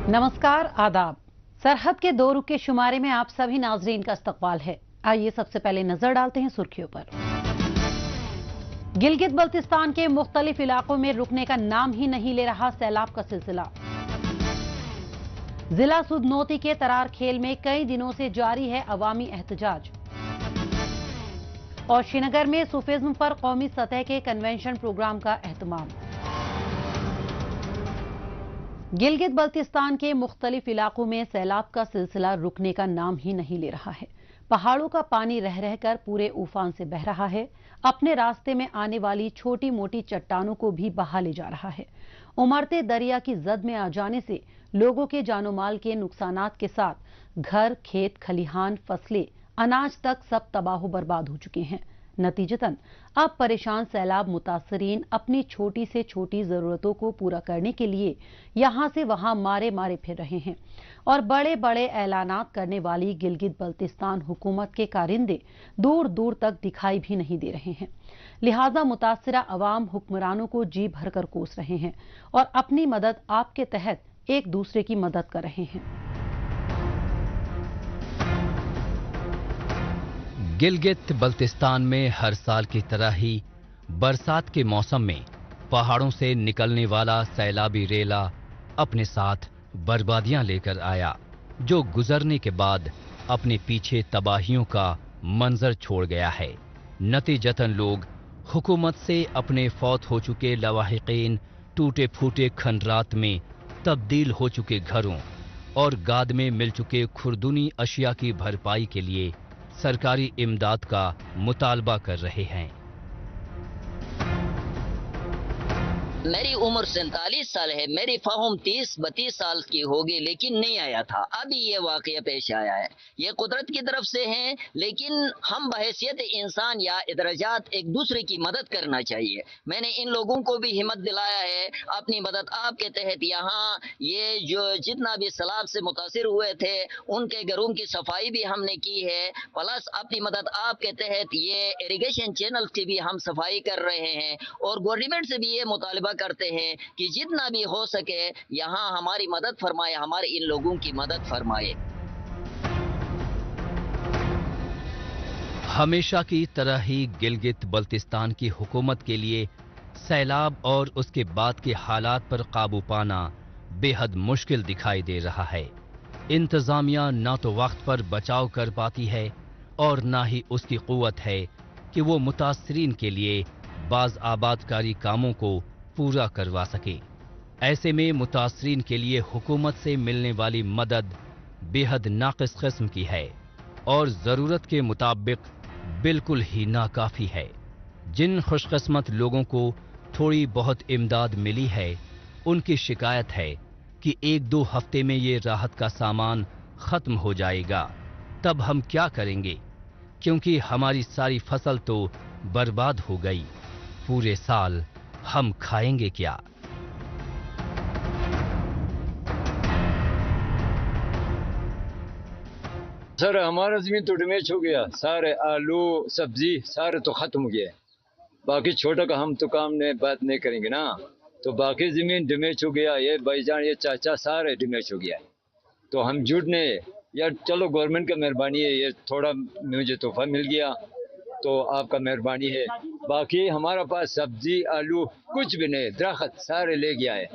नमस्कार, आदाब। सरहद के दो रुख के शुमारे में आप सभी नाजरीन का इस्तकबाल है। आइए सबसे पहले नजर डालते हैं सुर्खियों पर। गिलगित बल्तिस्तान के मुख्तलिफ इलाकों में रुकने का नाम ही नहीं ले रहा सैलाब का सिलसिला। जिला सुधनोती के तरार खेल में कई दिनों से जारी है अवामी एहतजाज। और श्रीनगर में सूफिज्म पर कौमी सतह के कन्वेंशन प्रोग्राम का एहतमाम। गिलगित बल्तिस्तान के मुख्तलिफ इलाकों में सैलाब का सिलसिला रुकने का नाम ही नहीं ले रहा है। पहाड़ों का पानी रह रहकर पूरे उफान से बह रहा है। अपने रास्ते में आने वाली छोटी मोटी चट्टानों को भी बहा ले जा रहा है। उमड़ते दरिया की जद में आ जाने से लोगों के जानो माल के नुकसानात के साथ घर, खेत, खलिहान, फसलें, अनाज तक सब तबाह बर्बाद हो चुके हैं। नतीजतन अब परेशान सैलाब मुतासरीन अपनी छोटी से छोटी जरूरतों को पूरा करने के लिए यहां से वहां मारे मारे फिर रहे हैं और बड़े बड़े ऐलानात करने वाली गिलगित बल्तिस्तान हुकूमत के कारिंदे दूर दूर तक दिखाई भी नहीं दे रहे हैं। लिहाजा मुतासरा अवाम हुक्मरानों को जी भरकर कोस रहे हैं और अपनी मदद आपके तहत एक दूसरे की मदद कर रहे हैं। गिलगित बल्तिस्तान में हर साल की तरह ही बरसात के मौसम में पहाड़ों से निकलने वाला सैलाबी रेला अपने साथ बर्बादियां लेकर आया, जो गुजरने के बाद अपने पीछे तबाहियों का मंजर छोड़ गया है। नतीजतन लोग हुकूमत से अपने फौत हो चुके लवाहिकीन, टूटे फूटे खंडरात में तब्दील हो चुके घरों और गाद में मिल चुके खुरदुनी अशिया की भरपाई के लिए सरकारी इमदाद का मुतालबा कर रहे हैं। मेरी उम्र 47 साल है, मेरी फहम 30-32 साल की होगी, लेकिन नहीं आया था। अभी ये वाकया पेश आया है। ये कुदरत की तरफ से है, लेकिन हम बहैसियत इंसान या इदराजात एक दूसरे की मदद करना चाहिए। मैंने इन लोगों को भी हिम्मत दिलाया है अपनी मदद आपके तहत। यहाँ ये जो जितना भी सैलाब से मुतासिर हुए थे उनके घरों की सफाई भी हमने की है, प्लस अपनी मदद आपके तहत ये इरिगेशन चैनल की भी हम सफाई कर रहे हैं और गवर्नमेंट से भी ये मुतालबा करते हैं कि जितना भी हो सके यहाँ हमारी मदद फरमाए, हमारे इन लोगों की मदद फरमाए। हमेशा की तरह ही गिलगित बल्तिस्तान की हुकूमत के लिए सैलाब और उसके बाद के हालात पर काबू पाना बेहद मुश्किल दिखाई दे रहा है। इंतजामिया ना तो वक्त पर बचाव कर पाती है और ना ही उसकी कुव्वत है कि वो मुतासरीन के लिए बाज आबादकारी कामों को पूरा करवा सके। ऐसे में मुतासरीन के लिए हुकूमत से मिलने वाली मदद बेहद नाक़िस किस्म की है और ज़रूरत के मुताबिक बिल्कुल ही नाकाफी है। जिन खुशकिस्मत लोगों को थोड़ी बहुत इमदाद मिली है, उनकी शिकायत है कि 1-2 हफ्ते में ये राहत का सामान ख़त्म हो जाएगा। तब हम क्या करेंगे, क्योंकि हमारी सारी फसल तो बर्बाद हो गई। पूरे साल हम खाएंगे क्या? सर हमारा जमीन तो डैमेज हो गया, सारे आलू सब्जी सारे तो खत्म हो गया। बाकी छोटा का हम तो काम ने बात नहीं करेंगे ना, तो बाकी जमीन डैमेज हो गया। ये भाईजान ये चाचा सारे डैमेज हो गया। तो हम जुड़ने यार, चलो गवर्नमेंट का मेहरबानी है, ये थोड़ा मुझे तोहफा मिल गया तो आपका मेहरबानी है। बाकी हमारा पास सब्जी आलू कुछ भी नहीं, दरख्त सारे ले गया है।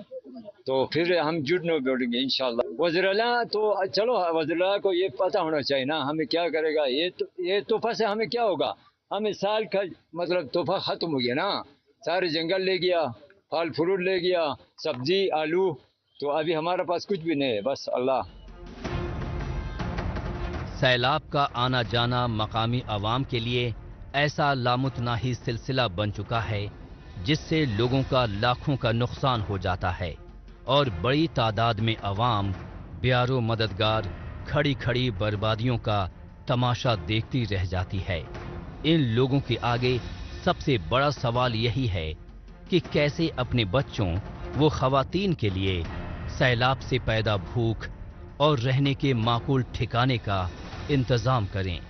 तो फिर हम जुड़ने बैठेंगे इंशाल्लाह। वज़ीर-ए-आला तो चलो, वज़ीर-ए-आला को ये पता होना चाहिए ना हमें क्या करेगा। ये तोहफा से हमें क्या होगा? हमें साल का मतलब तोहफा खत्म हो गया ना, सारे जंगल ले गया, फल फ्रूट ले गया, सब्जी आलू, तो अभी हमारे पास कुछ भी नहीं है, बस अल्लाह। सैलाब का आना जाना मकामी अवाम के लिए ऐसा लामुतनाही सिलसिला बन चुका है जिससे लोगों का लाखों का नुकसान हो जाता है और बड़ी तादाद में अवाम बेयारो मददगार खड़ी खड़ी बर्बादियों का तमाशा देखती रह जाती है। इन लोगों के आगे सबसे बड़ा सवाल यही है कि कैसे अपने बच्चों वो खवातीन के लिए सैलाब से पैदा भूख और रहने के माकूल ठिकाने का इंतजाम करें।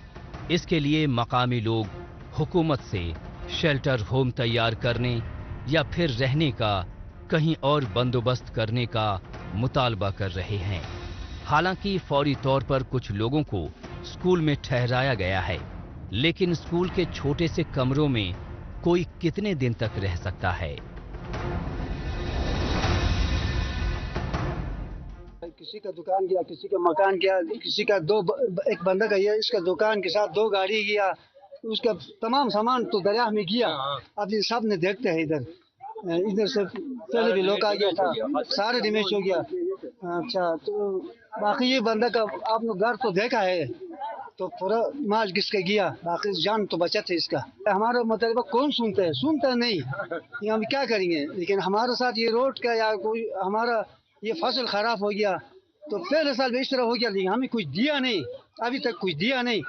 इसके लिए मकामी लोग हुकूमत से शेल्टर होम तैयार करने या फिर रहने का कहीं और बंदोबस्त करने का मुतालबा कर रहे हैं। हालांकि फौरी तौर पर कुछ लोगों को स्कूल में ठहराया गया है, लेकिन स्कूल के छोटे से कमरों में कोई कितने दिन तक रह सकता है? किसी का दुकान गया, किसी का मकान गया, किसी का एक बंदा का ये इसका दुकान के साथ 2 गाड़ी गया, उसका तमाम सामान तो दरिया में गया। अब ये सब ने देखते हैं इधर से पहले भी लोग आ गया था, सारे डैमेज हो गया। अच्छा, तो बाकी ये बंदा का आप लोग घर तो देखा है, तो पूरा माल किसका गया, बाकी जान तो बचा था इसका। हमारा मुतालिबा कौन सुनता नहीं, ये हम क्या करेंगे। लेकिन हमारे साथ ये रोड का या कोई हमारा ये फसल खराब हो गया, तो पहले साल में इस तरह हो गया, लेकिन हमें कुछ दिया नहीं, अभी तक कुछ दिया नहीं।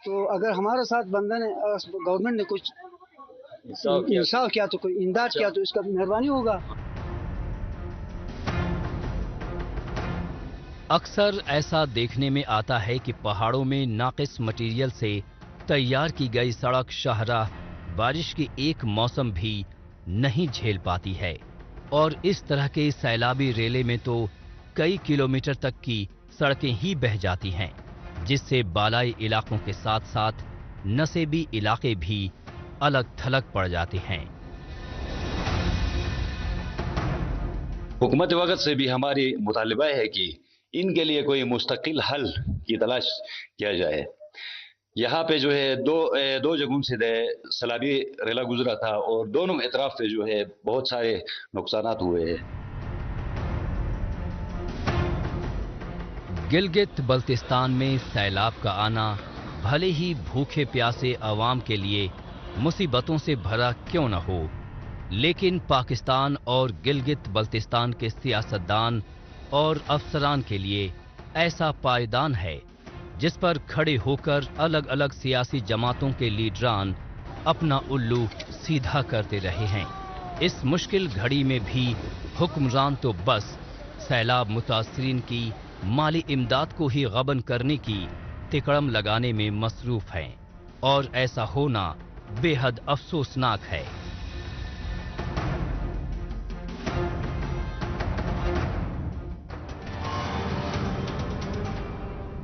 तो अगर हमारे साथ बंदा ने गवर्नमेंट ने कुछ इंसाफ किया तो कोई इमदाद किया तो इसका मेहरबानी होगा। अक्सर ऐसा देखने में आता है कि पहाड़ों में नाकिस मटेरियल से तैयार की गई सड़क शाहराह बारिश की एक मौसम भी नहीं झेल पाती है, और इस तरह के सैलाबी रेले में तो कई किलोमीटर तक की सड़कें ही बह जाती हैं, जिससे बालाई इलाकों के साथ साथ नसेबी इलाके भी अलग थलग पड़ जाते हैं। हुकूमत वक्त से भी हमारी मुतालिबा है कि इनके लिए कोई मुस्तकिल हल की तलाश किया जाए। यहाँ पे जो है दो जगहों से सैलाबी रेला गुजरा था और दोनों एतराफ पे जो है बहुत सारे नुकसानात हुए हैं। गिलगित बल्तिस्तान में सैलाब का आना भले ही भूखे प्यासे अवाम के लिए मुसीबतों से भरा क्यों न हो, लेकिन पाकिस्तान और गिलगित बल्तिस्तान के सियासतदान और अफसरान के लिए ऐसा पायदान है जिस पर खड़े होकर अलग अलग सियासी जमातों के लीडरान अपना उल्लू सीधा करते रहे हैं। इस मुश्किल घड़ी में भी हुक्मरान तो बस सैलाब मुतासरीन की माली इमदाद को ही गबन करने की तिकड़म लगाने में मसरूफ हैं, और ऐसा होना बेहद अफसोसनाक है।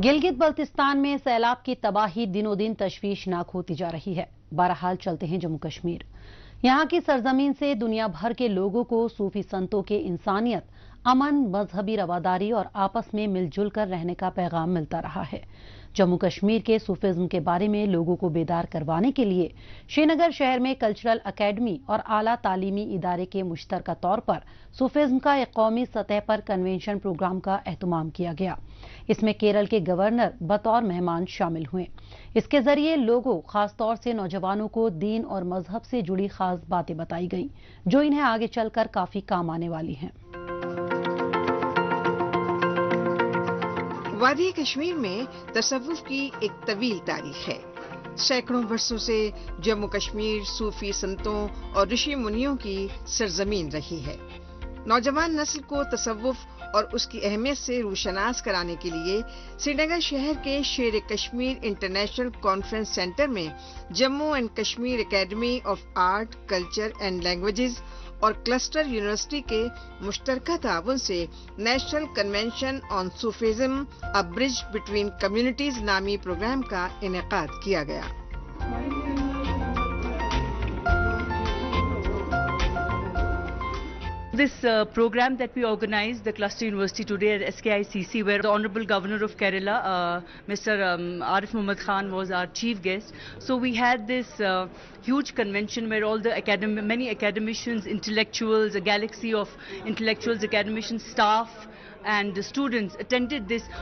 गिलगित बल्तिस्तान में सैलाब की तबाही दिनों दिन तशवीशनाक होती जा रही है। बहरहाल चलते हैं जम्मू कश्मीर। यहाँ की सरजमीन से दुनिया भर के लोगों को सूफी संतों के इंसानियत, अमन, मजहबी रवादारी और आपस में मिलजुल कर रहने का पैगाम मिलता रहा है। जम्मू कश्मीर के सूफिज्म के बारे में लोगों को बेदार करवाने के लिए श्रीनगर शहर में कल्चरल अकेडमी और आला तालीमी इदारे के मुश्तरका तौर पर सूफिज्म का एक कौमी सतह पर कन्वेंशन प्रोग्राम का एहतमाम किया गया। इसमें केरल के गवर्नर बतौर मेहमान शामिल हुए। इसके जरिए लोगों, खासतौर से नौजवानों को दीन और मजहब से जुड़ी खास बातें बताई गई, जो इन्हें आगे चलकर काफी काम आने वाली हैं। वादी कश्मीर में तसव्वुफ की एक तवील तारीख है। सैकड़ों वर्षों से जम्मू कश्मीर सूफी संतों और ऋषि मुनियों की सरजमीन रही है। नौजवान नस्ल को तसव्वुफ और उसकी अहमियत से रूशनास कराने के लिए श्रीनगर शहर के शेर कश्मीर इंटरनेशनल कॉन्फ्रेंस सेंटर में Jammu and Kashmir academy of art, culture and languages और क्लस्टर यूनिवर्सिटी के मुश्तरका ताउन से national convention on Sufism a bridge between communities नामी प्रोग्राम का इनेकाद किया गया। This program that we organized, the Cluster University today at SKICC, where the Honorable Governor of Kerala, Mr. Arif Muhammad Khan, was our chief guest. So we had this huge convention where all the many academicians, intellectuals, a galaxy of intellectuals, academicians, staff and students attended this.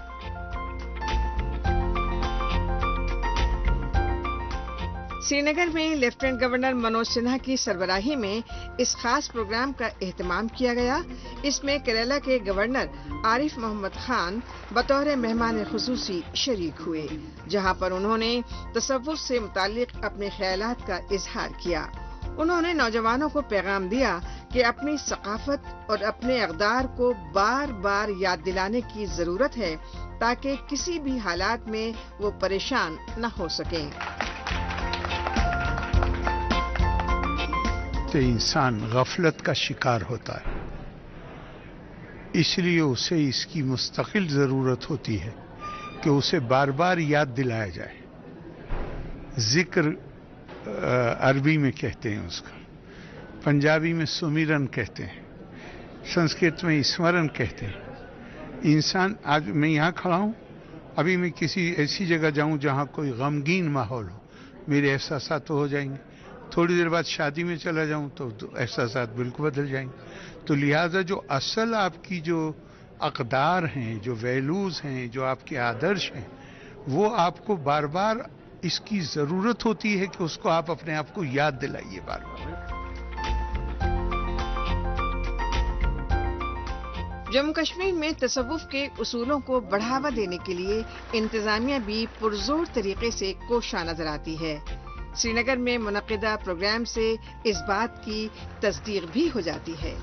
Srinagar में lieutenant governor Manoj Sinha की सरबराही में इस खास programme का एहतमाम किया गया। इसमें केरला के गवर्नर आरिफ मोहम्मद खान बतौर मेहमान खुसूसी शरीक हुए, जहां पर उन्होंने तसव्वुफ से मुतालिक अपने ख्यालात का इजहार किया। उन्होंने नौजवानों को पैगाम दिया कि अपनी सकाफत और अपने अक़दार को बार बार याद दिलाने की जरूरत है, ताकि किसी भी हालात में वो परेशान न हो सकें। इंसान गफलत का शिकार होता है। इसलिए उसे इसकी मुस्तकिल ज़रूरत होती है कि उसे बार बार याद दिलाया जाए। जिक्र अरबी में कहते हैं उसका, पंजाबी में सुमिरन कहते हैं, संस्कृत में स्मरण कहते हैं। इंसान, आज मैं यहाँ खड़ा हूँ, अभी मैं किसी ऐसी जगह जाऊँ जहाँ कोई गमगीन माहौल हो, मेरे एहसास तो हो जाएंगे। थोड़ी देर बाद शादी में चला जाऊँ तो एहसास बिल्कुल बदल जाएंगे। तो लिहाजा जो असल आपकी जो अक़दार हैं, जो वैल्यूज़ हैं, जो आपके आदर्श हैं, वो आपको बार बार इसकी ज़रूरत होती है कि उसको आप अपने आप को याद दिलाइए बार बार। जम्मू कश्मीर में तसव्वुफ के उसूलों को बढ़ावा देने के लिए इंतजामिया भी पुरजोर तरीके से कोशा नजर आती है। श्रीनगर में मुनक़िदा प्रोग्राम से इस बात की तस्दीक भी हो जाती है।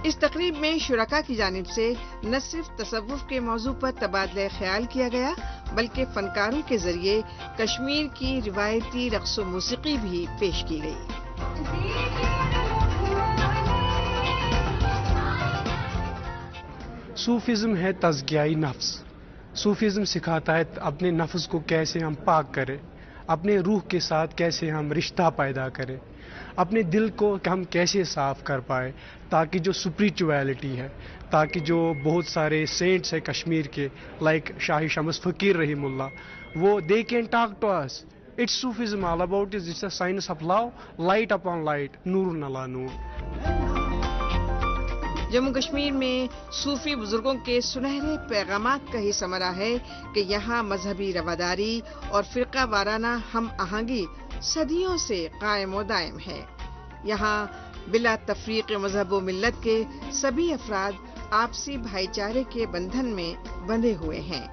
इस तकरीब में शुरका की जानिब से न सिर्फ तसव्वुफ के मौजू पर तबादला ख्याल किया गया, बल्कि फनकारों के जरिए कश्मीर की रिवायती रक़्स व मूसीक़ी भी पेश की गई। सूफिज़्म है तज़किया-ए नफ्स। सूफिज़्म सिखाता है अपने नफ्स को कैसे हम पाक करें, अपने रूह के साथ कैसे हम रिश्ता पैदा करें, अपने दिल को हम कैसे साफ कर पाए, ताकि जो स्पिरिचुअलिटी है, ताकि जो बहुत सारे सेंट्स हैं कश्मीर के, लाइक शाही शम्स फ़कीर रहीमुल्लाह, वो they can talk to us. It's Sufism all about it's a science of love, light upon light, नूर अला नूर। जम्मू कश्मीर में सूफी बुजुर्गों के सुनहरे पैगामात का ही समरा है कि यहाँ मजहबी रवादारी और फिरका वाराना हम आहंगी सदियों से कायम व दायम है। यहाँ बिला तफरीक मजहब व मिल्लत के सभी अफराद आपसी भाईचारे के बंधन में बंधे हुए हैं।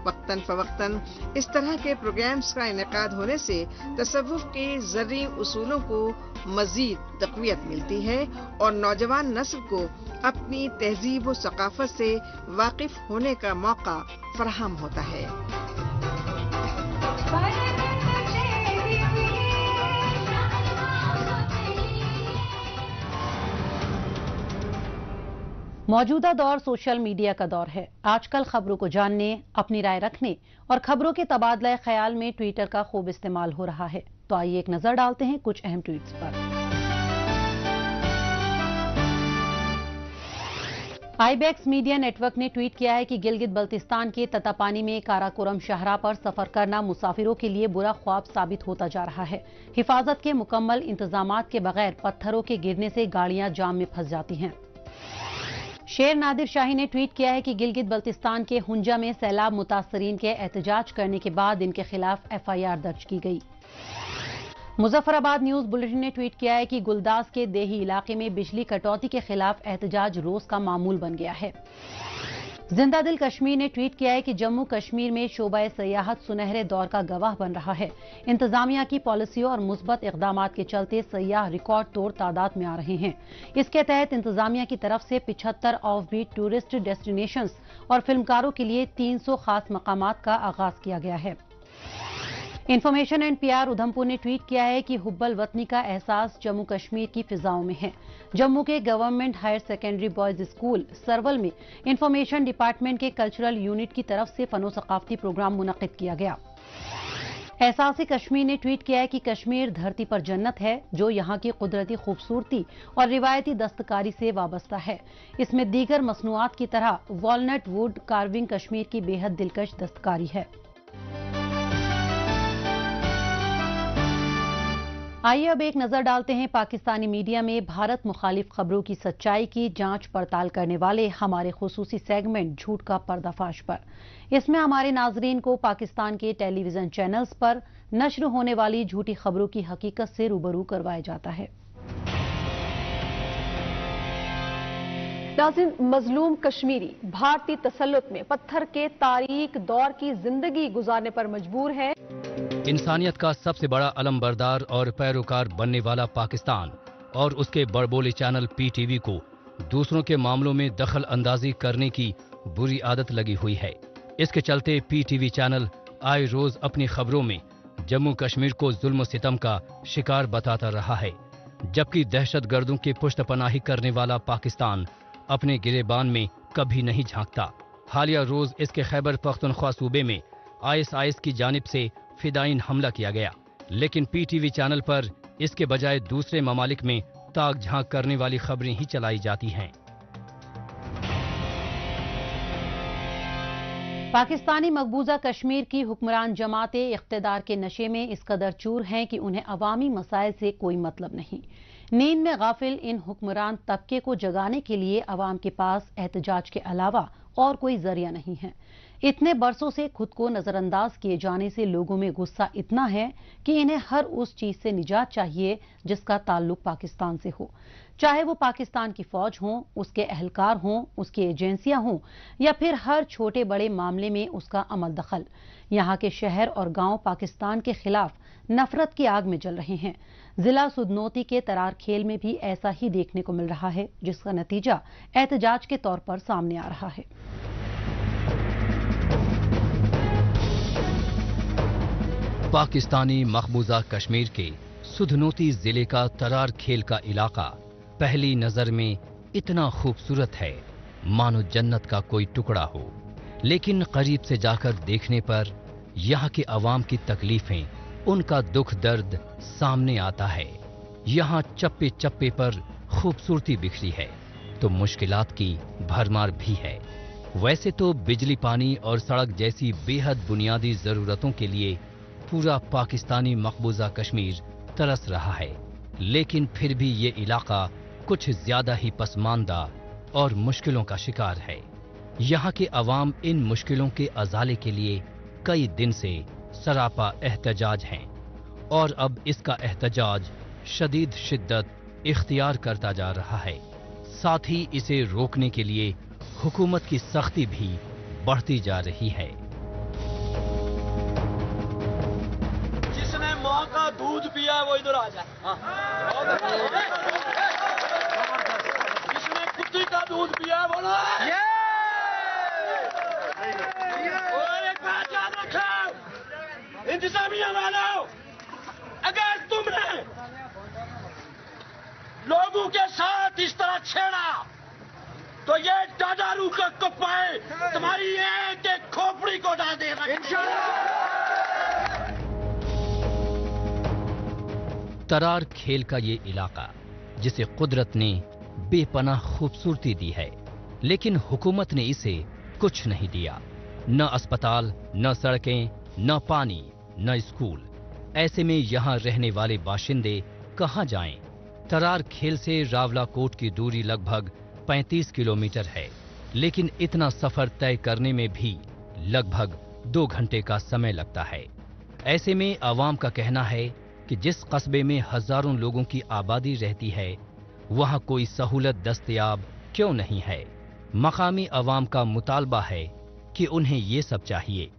वक्तन फवक्तन इस तरह के प्रोग्राम्स का इनेकाद होने से तसव्वुफ के ज़र्री उसूलों को मजीद तक़वियत मिलती है और नौजवान नस्ल को अपनी तहजीब व सकाफत से वाकिफ होने का मौका फराहम होता है। मौजूदा दौर सोशल मीडिया का दौर है। आजकल खबरों को जानने, अपनी राय रखने और खबरों के तबादला ख्याल में ट्विटर का खूब इस्तेमाल हो रहा है। तो आइए एक नजर डालते हैं कुछ अहम ट्वीट्स पर। आईबैक्स मीडिया नेटवर्क ने ट्वीट किया है कि गिलगित बल्तिस्तान के ततापानी में काराकोरम शाहराह पर सफर करना मुसाफिरों के लिए बुरा ख्वाब साबित होता जा रहा है। हिफाजत के मुकम्मल इंतजामात के बगैर पत्थरों के गिरने से गाड़ियां जाम में फंस जाती हैं। शेर नादिर शाही ने ट्वीट किया है कि गिलगित बल्तिस्तान के हुंजा में सैलाब मुतासरीन के एहतजाज करने के बाद इनके खिलाफ एफआईआर दर्ज की गई। मुजफ्फराबाद न्यूज बुलेटिन ने ट्वीट किया है कि गुलदास के देही इलाके में बिजली कटौती के खिलाफ एहतजाज रोज का मामूल बन गया है। जिंदा दिल कश्मीर ने ट्वीट किया है कि जम्मू कश्मीर में शोबा सयाहत सुनहरे दौर का गवाह बन रहा है। इंतजामिया की पॉलिसियों और मुस्बत इकदामात के चलते सयाह रिकॉर्ड तोड़ तादाद में आ रहे हैं। इसके तहत इंतजामिया की तरफ से 75 ऑफ बीट टूरिस्ट डेस्टिनेशंस और फिल्मकारों के लिए 300 खास मकामात का आगाज किया गया है। इंफॉर्मेशन एंड पीआर उधमपुर ने ट्वीट किया है कि हुब्बल वतनी का एहसास जम्मू कश्मीर की फिजाओं में है। जम्मू के government higher secondary boys school Sarwal में इंफॉर्मेशन डिपार्टमेंट के कल्चरल यूनिट की तरफ से फनो सकाफती प्रोग्राम मुनक्किद किया गया। एहसास कश्मीर ने ट्वीट किया है कि कश्मीर धरती पर जन्नत है जो यहाँ की कुदरती खूबसूरती और रिवायती दस्तकारी से वाबस्ता है। इसमें दीगर मसनूआत की तरह वॉलनट वुड कार्विंग कश्मीर की बेहद दिलकश दस्तकारी है। आइए अब एक नजर डालते हैं पाकिस्तानी मीडिया में भारत मुखालिफ खबरों की सच्चाई की जांच पड़ताल करने वाले हमारे खुसूसी सेगमेंट झूठ का पर्दाफाश पर। इसमें हमारे नाजरीन को पाकिस्तान के टेलीविजन चैनल्स पर नश्र होने वाली झूठी खबरों की हकीकत से रूबरू करवाया जाता है। नाज़रीन, मजलूम कश्मीरी भारतीय तसल्लुत में पत्थर के तारीक दौर की जिंदगी गुजारने पर मजबूर है। इंसानियत का सबसे बड़ा अलमबरदार और पैरोकार बनने वाला पाकिस्तान और उसके बड़बोले चैनल पीटीवी को दूसरों के मामलों में दखल अंदाजी करने की बुरी आदत लगी हुई है। इसके चलते पीटीवी चैनल आए रोज अपनी खबरों में जम्मू कश्मीर को जुल्म सितम का शिकार बताता रहा है, जबकि दहशतगर्दों की पुश्तपनाही करने वाला पाकिस्तान अपने गिरेबान में कभी नहीं झांकता। हालिया रोज इसके खैबर पख्तूनख्वा सूबे में ISIS की जानिब से फिदाइन हमला किया गया, लेकिन PTV चैनल पर इसके बजाय दूसरे ममालिक में ताक झांक करने वाली खबरें ही चलाई जाती हैं। पाकिस्तानी मकबूजा कश्मीर की हुक्मरान जमातें इख्तिदार के नशे में इस कदर चूर हैं कि उन्हें अवामी मसाइल से कोई मतलब नहीं। नींद में गाफिल इन हुक्मरान तबके को जगाने के लिए अवाम के पास एहतजाज के अलावा और कोई जरिया नहीं है। इतने बरसों से खुद को नजरअंदाज किए जाने से लोगों में गुस्सा इतना है कि इन्हें हर उस चीज से निजात चाहिए जिसका ताल्लुक पाकिस्तान से हो, चाहे वो पाकिस्तान की फौज हो, उसके एहलकार हों, उसकी एजेंसियां हों या फिर हर छोटे बड़े मामले में उसका अमल दखल। यहाँ के शहर और गांव पाकिस्तान के खिलाफ नफरत की आग में जल रहे हैं। जिला सुधनोती के तरार खेल में भी ऐसा ही देखने को मिल रहा है, जिसका नतीजा एहतजाज के तौर पर सामने आ रहा है। पाकिस्तानी मकबूजा कश्मीर के सुधनोती जिले का तरार खेल का इलाका पहली नजर में इतना खूबसूरत है मानो जन्नत का कोई टुकड़ा हो, लेकिन करीब से जाकर देखने पर यहाँ के अवाम की तकलीफें, उनका दुख दर्द सामने आता है। यहाँ चप्पे चप्पे पर खूबसूरती बिखरी है तो मुश्किलात की भरमार भी है। वैसे तो बिजली, पानी और सड़क जैसी बेहद बुनियादी जरूरतों के लिए पूरा पाकिस्तानी मकबूजा कश्मीर तरस रहा है, लेकिन फिर भी ये इलाका कुछ ज्यादा ही पसमानदा और मुश्किलों का शिकार है। यहाँ के अवाम इन मुश्किलों के अजाले के लिए कई दिन से सरापा एहतजाज हैं और अब इसका एहतजाज शदीद शिद्दत इख्तियार करता जा रहा है। साथ ही इसे रोकने के लिए हुकूमत की सख्ती भी बढ़ती जा रही है। जिसने माँ का दूध पिया है वो इधर आ जाए। जिसने कुत्ती का दूध पिया है बोलो। और एक बात याद रखो इंतजामिया वालों, अगर तुमने लोगों के साथ इस तरह छेड़ा तो ये डाडारू का कपाए तुम्हारी एक एक खोपड़ी को डाल देगा इंशाल्लाह। तरार खेल का ये इलाका जिसे कुदरत ने बेपनाह खूबसूरती दी है, लेकिन हुकूमत ने इसे कुछ नहीं दिया। न अस्पताल, न सड़कें, न पानी, न स्कूल। ऐसे में यहाँ रहने वाले बाशिंदे कहाँ जाएं? तरार खेल से रावलाकोट की दूरी लगभग 35 किलोमीटर है, लेकिन इतना सफर तय करने में भी लगभग 2 घंटे का समय लगता है। ऐसे में आवाम का कहना है कि जिस कस्बे में हजारों लोगों की आबादी रहती है, वहां कोई सहूलत दस्तयाब क्यों नहीं है। मकामी आवाम का मुतालबा है कि उन्हें ये सब चाहिए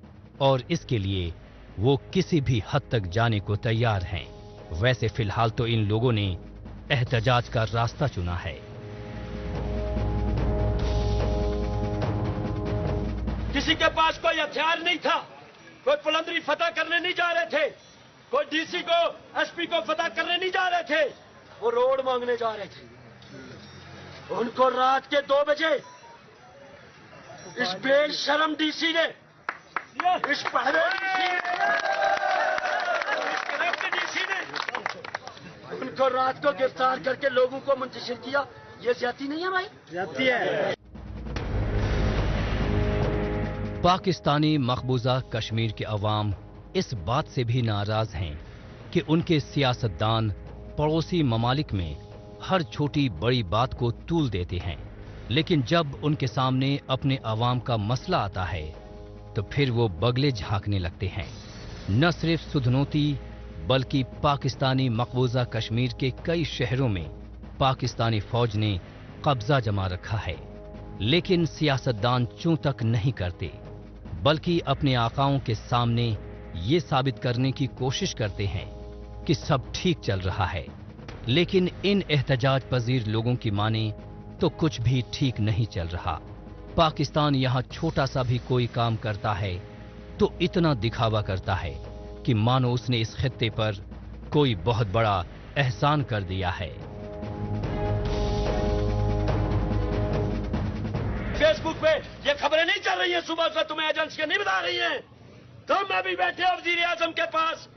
और इसके लिए वो किसी भी हद तक जाने को तैयार हैं। वैसे फिलहाल तो इन लोगों ने एहतजाज का रास्ता चुना है। किसी के पास कोई हथियार नहीं था, कोई पुलंदरी फतह करने नहीं जा रहे थे, कोई डीसी को, एसपी को फतह करने नहीं जा रहे थे, वो रोड मांगने जा रहे थे। उनको रात के 2 बजे इस बेशरम डीसी ने, इस पहले डीसी ने उनको रात को गिरफ्तार करके लोगों को मुंतशिर किया। ये ज्यादती नहीं है भाई? ज्यादती है। पाकिस्तानी मकबूजा कश्मीर के अवाम इस बात से भी नाराज हैं कि उनके सियासतदान पड़ोसी ममालिक में हर छोटी बड़ी बात को तूल देते हैं, लेकिन जब उनके सामने अपने अवाम का मसला आता है तो फिर वो बगले झांकने लगते हैं। न सिर्फ सुधनोती बल्कि पाकिस्तानी मकबूजा कश्मीर के कई शहरों में पाकिस्तानी फौज ने कब्जा जमा रखा है, लेकिन सियासतदान चूं तक नहीं करते, बल्कि अपने आकाओं के सामने ये साबित करने की कोशिश करते हैं कि सब ठीक चल रहा है। लेकिन इन एहतजाज पजीर लोगों की माने तो कुछ भी ठीक नहीं चल रहा। पाकिस्तान यहाँ छोटा सा भी कोई काम करता है तो इतना दिखावा करता है कि मानो उसने इस खित्ते पर कोई बहुत बड़ा एहसान कर दिया है। फेसबुक पे ये खबरें नहीं चल रही हैं, सुबह से तुम्हें एजेंसियां नहीं बता रही हैं। तुम अभी बैठे हो वजीर आजम के पास,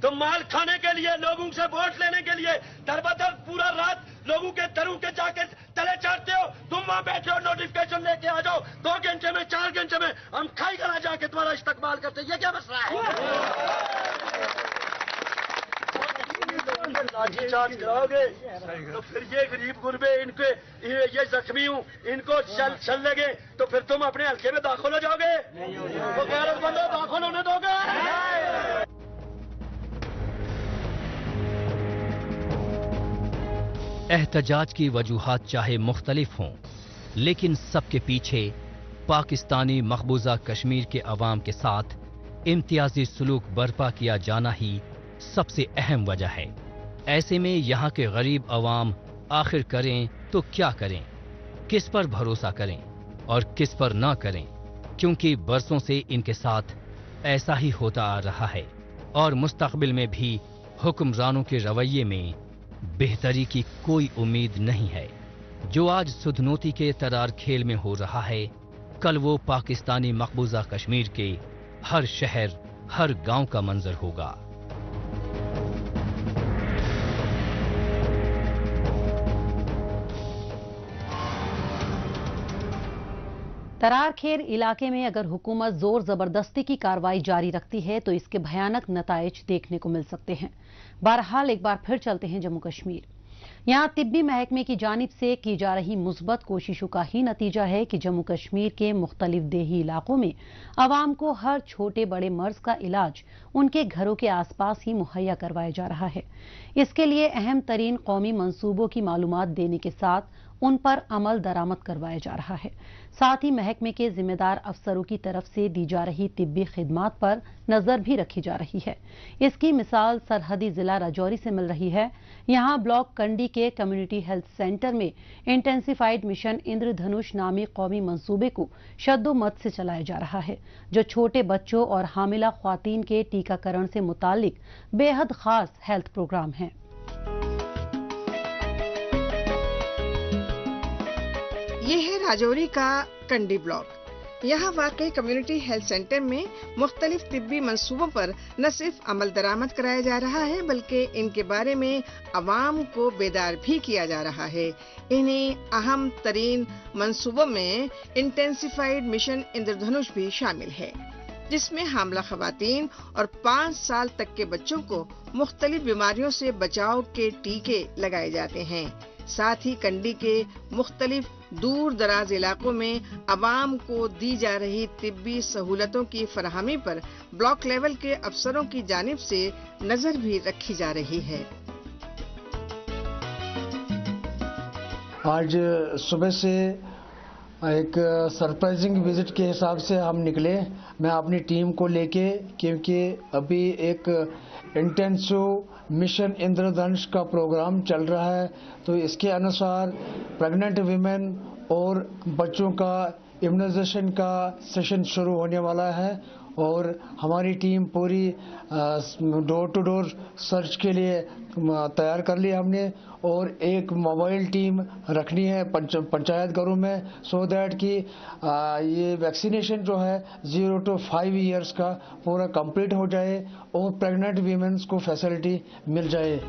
तुम माल खाने के लिए, लोगों से वोट लेने के लिए दर बदर पूरा रात लोगों के दरों के जाके तले चाटते हो। तुम वहां बैठे हो, नोटिफिकेशन लेके आ जाओ, 2 घंटे में 4 घंटे में हम खाई करा जाके तुम्हारा इस्तेमाल करते। ये क्या मसला है? लाठीचार्ज कराओगे तो फिर ये गरीब गुरबे, इनके ये जख्मी हूँ, इनको चल लगे तो फिर तुम अपने हल्के में दाखिल हो जाओगे? तो गैरतमंद दाखिल होने दोगे? एहतजाज की वजूहात चाहे मुख्तलिफ हों, लेकिन सबके पीछे पाकिस्तानी मकबूजा कश्मीर के अवाम के साथ इम्तियाजी सलूक बर्पा किया जाना ही सबसे अहम वजह है। ऐसे में यहाँ के गरीब अवाम आखिर करें तो क्या करें, किस पर भरोसा करें और किस पर ना करें, क्योंकि बरसों से इनके साथ ऐसा ही होता आ रहा है और मुस्तकबिल में भी हुक्मरानों के रवैये में बेहतरी की कोई उम्मीद नहीं है। जो आज सुधनोती के तरार खेल में हो रहा है, कल वो पाकिस्तानी मकबूजा कश्मीर के हर शहर, हर गांव का मंजर होगा। तरार खेर इलाके में अगर हुकूमत जोर जबरदस्ती की कार्रवाई जारी रखती है तो इसके भयानक नताइज देखने को मिल सकते हैं। बहरहाल एक बार फिर चलते हैं जम्मू कश्मीर। यहाँ तिब्बी महकमे की जानिब से की जा रही मुस्बत कोशिशों का ही नतीजा है कि जम्मू कश्मीर के मुख्तलिफ देही इलाकों में आवाम को हर छोटे बड़े मर्ज का इलाज उनके घरों के आसपास ही मुहैया करवाया जा रहा है। इसके लिए अहम तरीन कौमी मंसूबों की मालूमात देने के साथ उन पर अमल दरामद करवाया जा रहा है। साथ ही महकमे के जिम्मेदार अफसरों की तरफ से दी जा रही तिब्बी खिदमात पर नजर भी रखी जा रही है। इसकी मिसाल सरहदी जिला राजौरी से मिल रही है। यहाँ ब्लॉक कंडी के कम्युनिटी हेल्थ सेंटर में इंटेंसिफाइड मिशन इंद्रधनुष नामी कौमी मंसूबे को शद्दोमत से चलाया जा रहा है, जो छोटे बच्चों और हामिला ख्वातीन के टीकाकरण से मुतालिक बेहद खास हेल्थ प्रोग्राम है। ये है राजौरी का कंडी ब्लॉक। यहाँ वाकई कम्युनिटी हेल्थ सेंटर में मुख्तलिफ तिब्बी मंसूबों पर न सिर्फ अमल दरामद कराया जा रहा है, बल्कि इनके बारे में अवाम को बेदार भी किया जा रहा है। इन्हीं अहम तरीन मंसूबों में इंटेंसिफाइड मिशन इंद्रधनुष भी शामिल है, जिसमें हामला खवातीन और 5 साल तक के बच्चों को मुख्तलिफ बीमारियों से बचाव के टीके लगाए जाते हैं। साथ ही कंडी के मुख्तलिफ दूर दराज इलाकों में अवाम को दी जा रही तिब्बी सहूलतों की फराहमी पर ब्लॉक लेवल के अफसरों की जानिब से नजर भी रखी जा रही है। आज सुबह से एक सरप्राइजिंग विजिट के हिसाब से हम निकले, मैं अपनी टीम को लेके, क्योंकि अभी एक इंटेंसिव मिशन इंद्रधनुष का प्रोग्राम चल रहा है। तो इसके अनुसार प्रेग्नेंट वीमेन और बच्चों का इम्यूनाइजेशन का सेशन शुरू होने वाला है और हमारी टीम पूरी डोर टू डोर सर्च के लिए तैयार कर ली हमने और एक मोबाइल टीम रखनी है पंचायत घरों में, सो दैट कि ये वैक्सीनेशन जो है 0 to 5 इयर्स का पूरा कंप्लीट हो जाए और प्रेग्नेंट वीमेन्स को फैसिलिटी मिल जाए।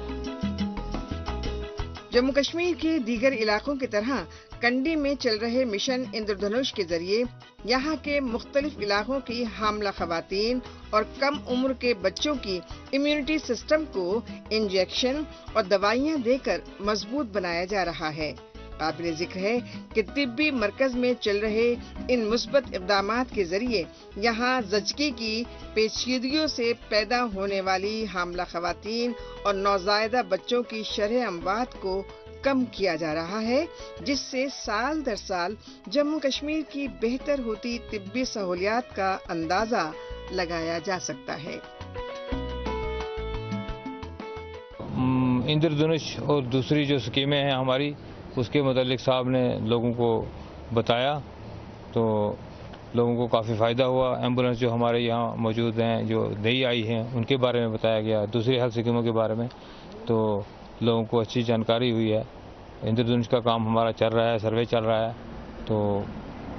जम्मू कश्मीर के दीगर इलाकों की तरह कंडी में चल रहे मिशन इंद्रधनुष के जरिए यहाँ के मुख्तलिफ इलाकों की हामला खवातीन और कम उम्र के बच्चों की इम्यूनिटी सिस्टम को इंजेक्शन और दवाइयाँ देकर मजबूत बनाया जा रहा है। काबिल जिक्र है कि तिब्बी मरकज में चल रहे इन मुस्बत इक़दामात के जरिए यहाँ ज़चगी की पेचीदगियों से पैदा होने वाली हामला खवातीन और नौज़ायदा बच्चों की शरह अमवात को कम किया जा रहा है, जिससे साल दर साल जम्मू कश्मीर की बेहतर होती तिब्बी सहूलियात का अंदाजा लगाया जा सकता है। इंद्रधनुष और दूसरी जो स्कीमें हैं हमारी, उसके मुतालिक साहब ने लोगों को बताया तो लोगों को काफ़ी फ़ायदा हुआ। एम्बुलेंस जो हमारे यहाँ मौजूद हैं, जो नई आई हैं, उनके बारे में बताया गया, दूसरी हेल्थ स्कीमों के बारे में, तो लोगों को अच्छी जानकारी हुई है। इंद्रधनुष का काम हमारा चल रहा है, सर्वे चल रहा है, तो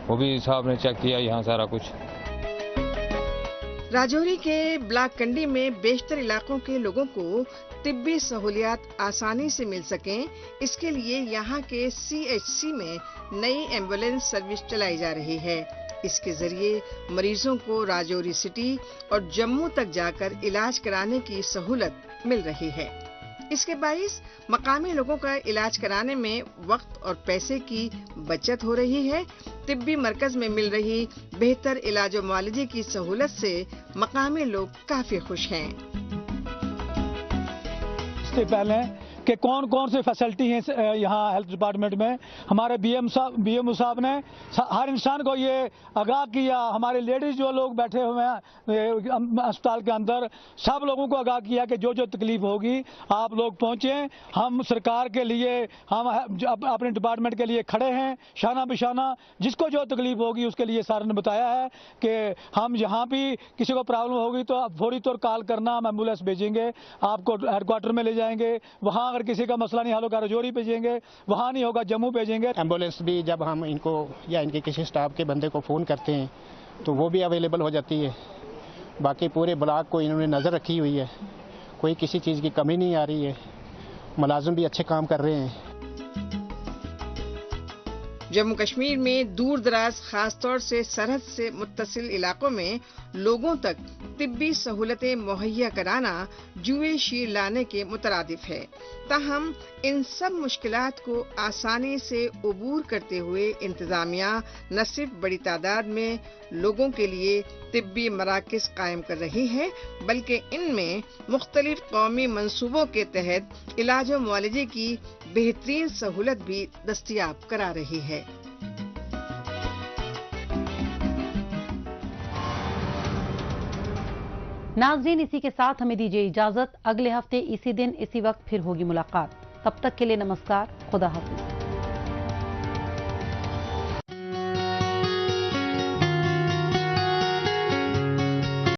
वो भी साहब ने चेक किया यहाँ सारा कुछ। राजौरी के ब्लॉक कंडी में बेशतर इलाकों के लोगों को तिब्बी सहूलियात आसानी से मिल सकें, इसके लिए यहाँ के CHC में नई एम्बुलेंस सर्विस चलाई जा रही है। इसके जरिए मरीजों को राजौरी सिटी और जम्मू तक जाकर इलाज कराने की सहूलत मिल रही है। इसके बाइस मकामी लोगों का इलाज कराने में वक्त और पैसे की बचत हो रही है। तिब्बी मरकज में मिल रही बेहतर इलाज और मुआलजे की सहूलत से मकामी लोग काफी खुश हैं। इससे पहले कि कौन कौन सी फैसिलिटी हैं यहाँ हेल्थ डिपार्टमेंट में, हमारे BMO साहब ने हर इंसान को ये आगाह किया। हमारे लेडीज जो लोग बैठे हुए हैं अस्पताल के अंदर, सब लोगों को आगाह किया कि जो जो तकलीफ होगी आप लोग पहुँचें। हम सरकार के लिए, हम अपने डिपार्टमेंट के लिए खड़े हैं शाना बिशाना। जिसको जो तकलीफ होगी उसके लिए सर ने बताया है कि हम यहाँ भी किसी को प्रॉब्लम होगी तो फौरी तौर कॉल करना, हम एम्बुलेंस भेजेंगे, आपको हेडक्वार्टर में ले जाएंगे। वहाँ अगर किसी का मसला नहीं हल होगा राजौरी भेजेंगे, वहाँ नहीं होगा जम्मू भेजेंगे। एम्बुलेंस भी जब हम इनको या इनके किसी स्टाफ के बंदे को फ़ोन करते हैं तो वो भी अवेलेबल हो जाती है। बाकी पूरे ब्लॉक को इन्होंने नज़र रखी हुई है, कोई किसी चीज़ की कमी नहीं आ रही है। मुलाजिम भी अच्छे काम कर रहे हैं। जम्मू कश्मीर में दूर दराज खासतौर से सरहद से मुत्तसिल इलाकों में लोगों तक तिब्बी सहूलतें मुहैया कराना जुए शीर लाने के मुतरादिफ है। ताहम इन सब मुश्किलात को आसानी से अबूर करते हुए इंतजामिया न सिर्फ बड़ी तादाद में लोगों के लिए तिब्बी मराकज़ कायम कर रही है, बल्कि इनमें मुख्तलिफ कौमी मंसूबों के तहत इलाज और मुआलजे की बेहतरीन सहूलत भी दस्तयाब करा रही है। नाज़रीन, इसी के साथ हमें दीजिए इजाजत। अगले हफ्ते इसी दिन इसी वक्त फिर होगी मुलाकात। तब तक के लिए नमस्कार, खुदा हाफिज।